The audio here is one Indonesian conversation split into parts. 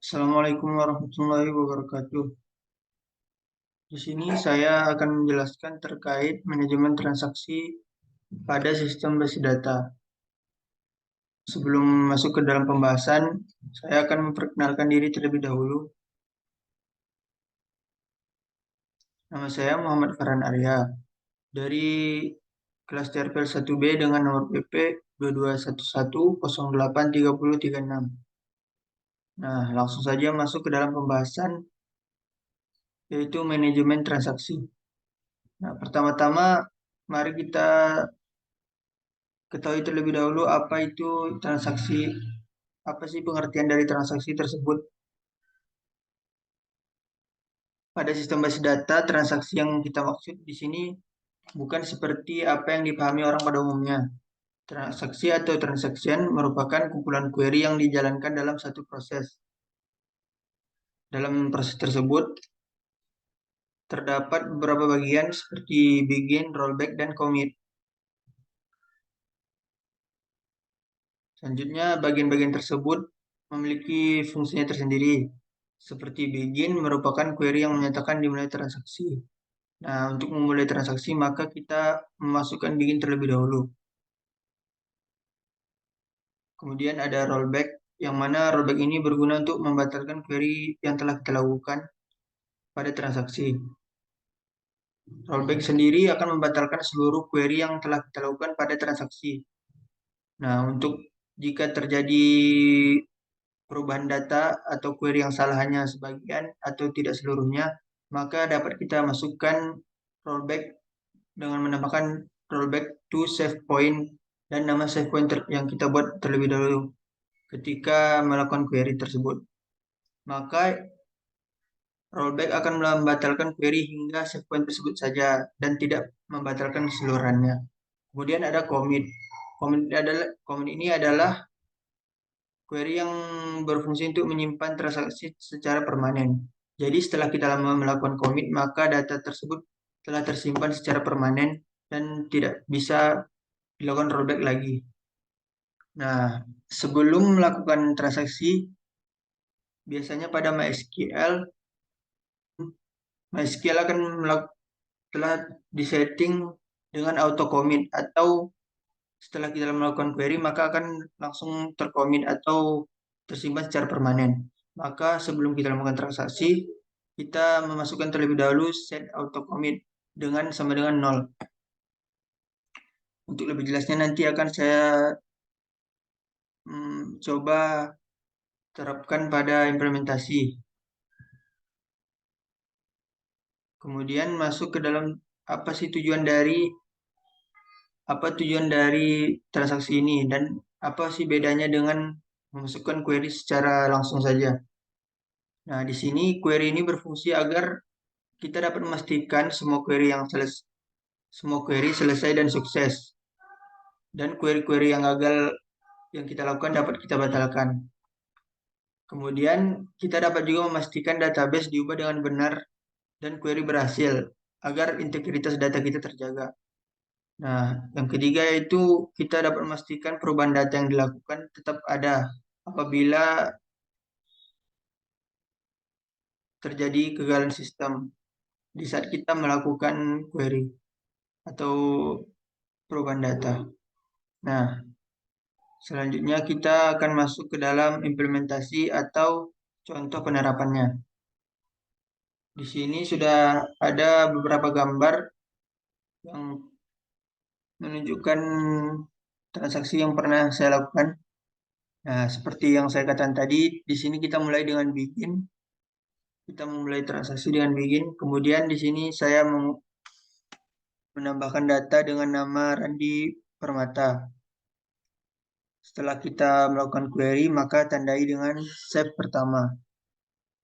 Assalamualaikum warahmatullahi wabarakatuh. Di sini saya akan menjelaskan terkait manajemen transaksi pada sistem basis data. Sebelum masuk ke dalam pembahasan, saya akan memperkenalkan diri terlebih dahulu. Nama saya Muhammad Farhan Arya dari kelas TRPL 1B dengan nomor PP 2211083036. Nah, langsung saja masuk ke dalam pembahasan yaitu manajemen transaksi. Nah, pertama-tama mari kita ketahui terlebih dahulu apa itu transaksi, apa sih pengertian dari transaksi tersebut. Pada sistem basis data, transaksi yang kita maksud di sini bukan seperti apa yang dipahami orang pada umumnya. Transaksi atau transaction merupakan kumpulan query yang dijalankan dalam satu proses. Dalam proses tersebut, terdapat beberapa bagian seperti begin, rollback, dan commit. Selanjutnya, bagian-bagian tersebut memiliki fungsinya tersendiri. Seperti begin merupakan query yang menyatakan dimulai transaksi. Nah, untuk memulai transaksi maka kita memasukkan begin terlebih dahulu. Kemudian ada rollback, yang mana rollback ini berguna untuk membatalkan query yang telah kita lakukan pada transaksi. Rollback sendiri akan membatalkan seluruh query yang telah kita lakukan pada transaksi. Nah, untuk jika terjadi perubahan data atau query yang salah hanya sebagian atau tidak seluruhnya, maka dapat kita masukkan rollback dengan menambahkan rollback to save point dan nama save point yang kita buat terlebih dahulu ketika melakukan query tersebut. Maka rollback akan membatalkan query hingga save point tersebut saja dan tidak membatalkan keseluruhannya. Kemudian ada commit. Commit ini adalah query yang berfungsi untuk menyimpan transaksi secara permanen. Jadi setelah kita lama melakukan commit, maka data tersebut telah tersimpan secara permanen dan tidak bisa dilakukan rollback lagi. Nah, sebelum melakukan transaksi, biasanya pada MySQL akan telah disetting dengan auto commit atau setelah kita melakukan query maka akan langsung tercommit atau tersimpan secara permanen. Maka sebelum kita melakukan transaksi, kita memasukkan terlebih dahulu set auto commit dengan sama dengan 0. Untuk lebih jelasnya nanti akan saya coba terapkan pada implementasi. Kemudian masuk ke dalam apa sih tujuan dari transaksi ini dan apa sih bedanya dengan memasukkan query secara langsung saja. Nah, di sini query ini berfungsi agar kita dapat memastikan semua query selesai dan sukses. Dan query-query yang gagal yang kita lakukan dapat kita batalkan. Kemudian kita dapat juga memastikan database diubah dengan benar dan query berhasil agar integritas data kita terjaga. Nah, yang ketiga yaitu kita dapat memastikan perubahan data yang dilakukan tetap ada apabila terjadi kegagalan sistem di saat kita melakukan query atau perubahan data. Nah, selanjutnya kita akan masuk ke dalam implementasi atau contoh penerapannya. Di sini sudah ada beberapa gambar yang menunjukkan transaksi yang pernah saya lakukan. Nah, seperti yang saya katakan tadi, di sini kita mulai dengan begin. Kita memulai transaksi dengan begin. Kemudian di sini saya menambahkan data dengan nama Randi Permata. Setelah kita melakukan query, maka tandai dengan save pertama.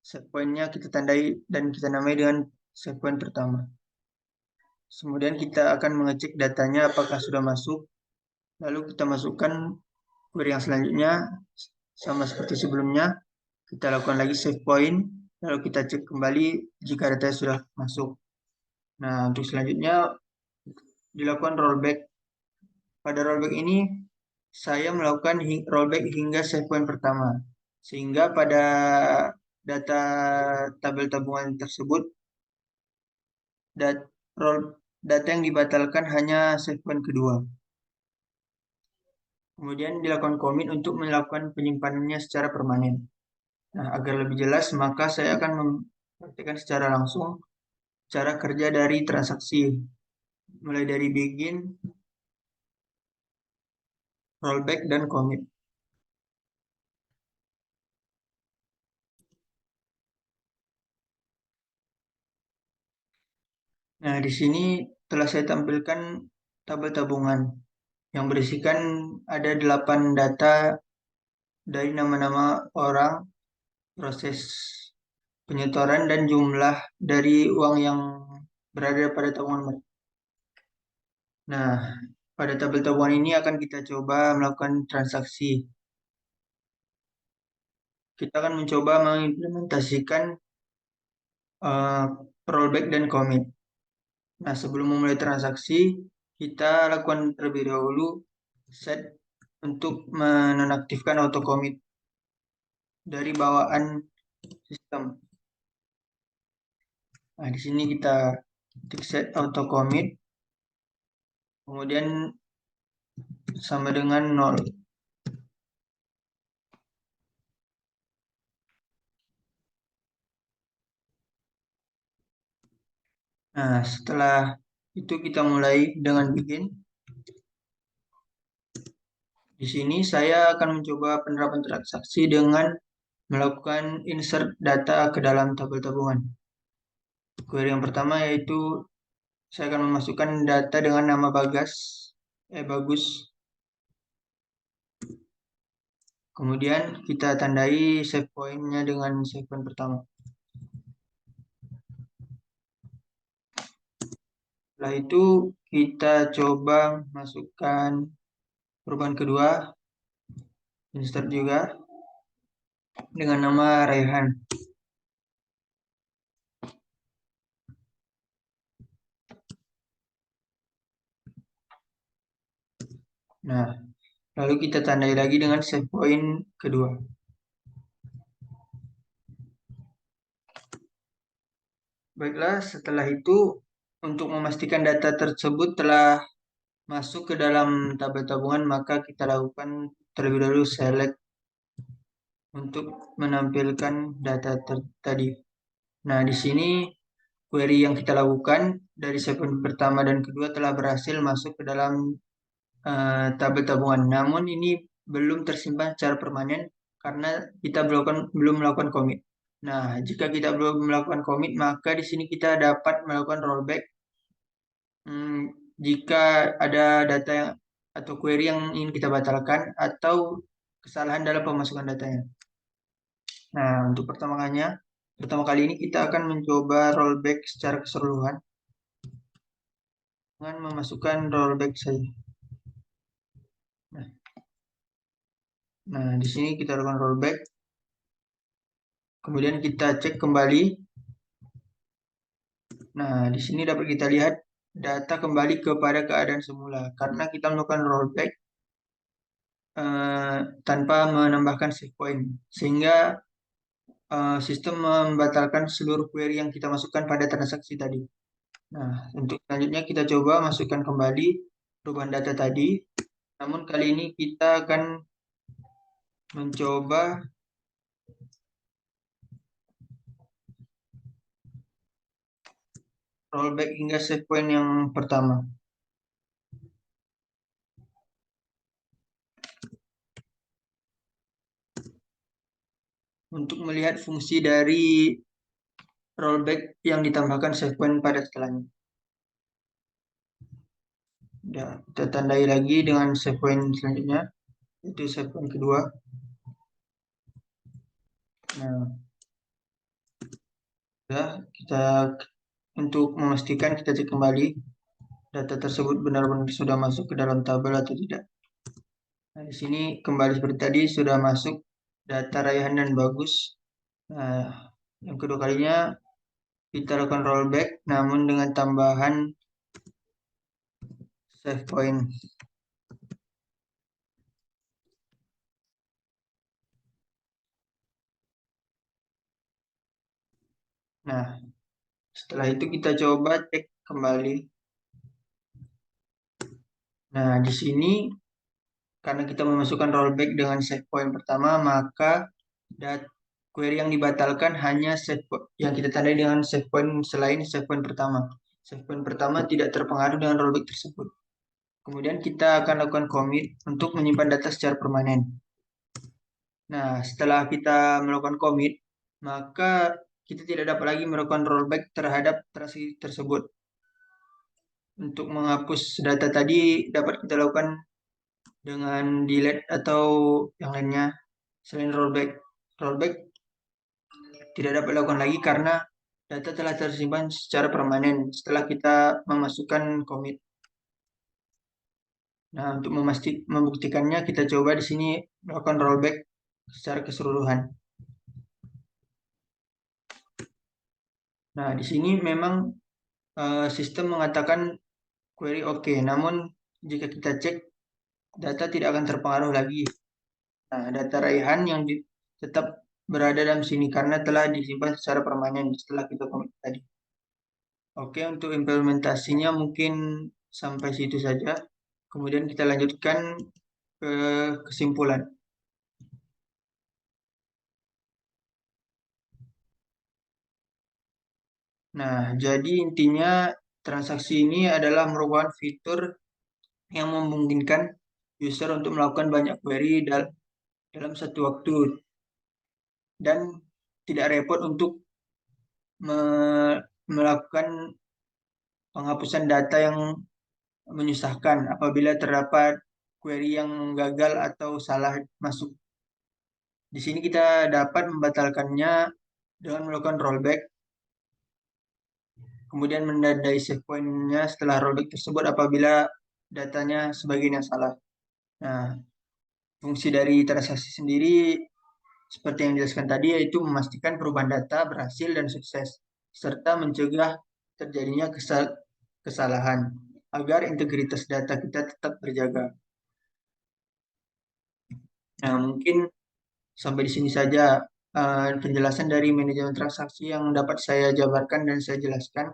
Save point-nya kita tandai dan kita namai dengan save point pertama. Kemudian kita akan mengecek datanya apakah sudah masuk. Lalu kita masukkan query yang selanjutnya sama seperti sebelumnya. Kita lakukan lagi save point. Lalu kita cek kembali jika datanya sudah masuk. Nah, untuk selanjutnya dilakukan rollback. Pada rollback ini saya melakukan rollback hingga save point pertama. Sehingga pada data tabel tabungan tersebut, dat- data yang dibatalkan hanya segmen kedua. Kemudian dilakukan komit untuk melakukan penyimpanannya secara permanen. Nah, agar lebih jelas, maka saya akan mempraktikkan secara langsung cara kerja dari transaksi, mulai dari begin, rollback, dan commit. Nah, di sini telah saya tampilkan tabel tabungan yang berisikan ada 8 data dari nama-nama orang, proses penyetoran, dan jumlah dari uang yang berada pada tabungan mereka. Nah, pada tabel tabungan ini akan kita coba melakukan transaksi. Kita akan mencoba mengimplementasikan uh, rollback dan commit. Nah, sebelum memulai transaksi, kita lakukan terlebih dahulu set untuk menonaktifkan auto commit dari bawaan sistem. Nah, di sini kita ketik set auto commit, kemudian sama dengan 0. Nah, setelah itu kita mulai dengan begin. Di sini saya akan mencoba penerapan transaksi dengan melakukan insert data ke dalam tabel tabungan. Query yang pertama yaitu saya akan memasukkan data dengan nama Bagus. Kemudian kita tandai save point-nya dengan save point pertama. Setelah itu kita coba masukkan perubahan kedua, insert juga dengan nama Raihan. Nah, lalu kita tandai lagi dengan save point kedua. Baiklah, setelah itu untuk memastikan data tersebut telah masuk ke dalam tabel tabungan, maka kita lakukan terlebih dahulu select untuk menampilkan data tadi. Nah, di sini query yang kita lakukan dari segmen pertama dan kedua telah berhasil masuk ke dalam tabel tabungan. Namun ini belum tersimpan secara permanen karena kita belum melakukan commit. Nah, jika kita belum melakukan commit, maka di sini kita dapat melakukan rollback jika ada data atau query yang ingin kita batalkan atau kesalahan dalam pemasukan datanya. Nah, untuk pertama kali ini kita akan mencoba rollback secara keseluruhan dengan memasukkan rollback saja. Nah, di sini kita lakukan rollback. Kemudian kita cek kembali. Nah, di sini dapat kita lihat data kembali kepada keadaan semula karena kita melakukan rollback tanpa menambahkan save point, sehingga sistem membatalkan seluruh query yang kita masukkan pada transaksi tadi. Nah, untuk selanjutnya kita coba masukkan kembali perubahan data tadi. Namun kali ini kita akan mencoba rollback hingga save point yang pertama. Untuk melihat fungsi dari rollback yang ditambahkan save point pada setelahnya. Ya, kita tandai lagi dengan save point selanjutnya, itu save point kedua. Nah, ya, kita untuk memastikan kita cek kembali data tersebut benar-benar sudah masuk ke dalam tabel atau tidak. Nah, di sini kembali seperti tadi sudah masuk data Raihan dan Bagus. Nah, yang kedua kalinya kita lakukan rollback namun dengan tambahan save point. Nah, setelah itu kita coba cek kembali. Nah, di sini karena kita memasukkan rollback dengan save point pertama, maka query yang dibatalkan hanya yang kita tandai dengan save point selain save point pertama. Save point pertama tidak terpengaruh dengan rollback tersebut. Kemudian kita akan lakukan commit untuk menyimpan data secara permanen. Nah, setelah kita melakukan commit, maka kita tidak dapat lagi melakukan rollback terhadap transaksi tersebut. Untuk menghapus data tadi dapat kita lakukan dengan delete atau yang lainnya selain rollback. Rollback tidak dapat dilakukan lagi karena data telah tersimpan secara permanen setelah kita memasukkan commit. Nah, untuk membuktikannya kita coba di sini melakukan rollback secara keseluruhan. Nah, di sini memang sistem mengatakan query oke, namun jika kita cek data tidak akan terpengaruh lagi. Nah, data raihan yang tetap berada dalam sini karena telah disimpan secara permanen setelah kita commit tadi. Oke, untuk implementasinya mungkin sampai situ saja. Kemudian kita lanjutkan ke kesimpulan. Nah, jadi intinya transaksi ini adalah merupakan fitur yang memungkinkan user untuk melakukan banyak query dalam satu waktu dan tidak repot untuk melakukan penghapusan data yang menyusahkan apabila terdapat query yang gagal atau salah masuk. Di sini kita dapat membatalkannya dengan melakukan rollback, kemudian menandai save point-nya setelah rollback tersebut apabila datanya sebagian yang salah. Nah, fungsi dari transaksi sendiri seperti yang dijelaskan tadi yaitu memastikan perubahan data berhasil dan sukses, serta mencegah terjadinya kesalahan agar integritas data kita tetap terjaga. Nah, mungkin sampai di sini saja penjelasan dari manajemen transaksi yang dapat saya jabarkan dan saya jelaskan.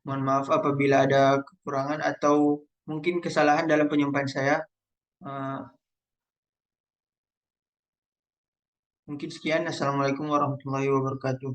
Mohon maaf apabila ada kekurangan atau mungkin kesalahan dalam penyampaian saya. Eh, Mungkin sekian. Assalamualaikum warahmatullahi wabarakatuh.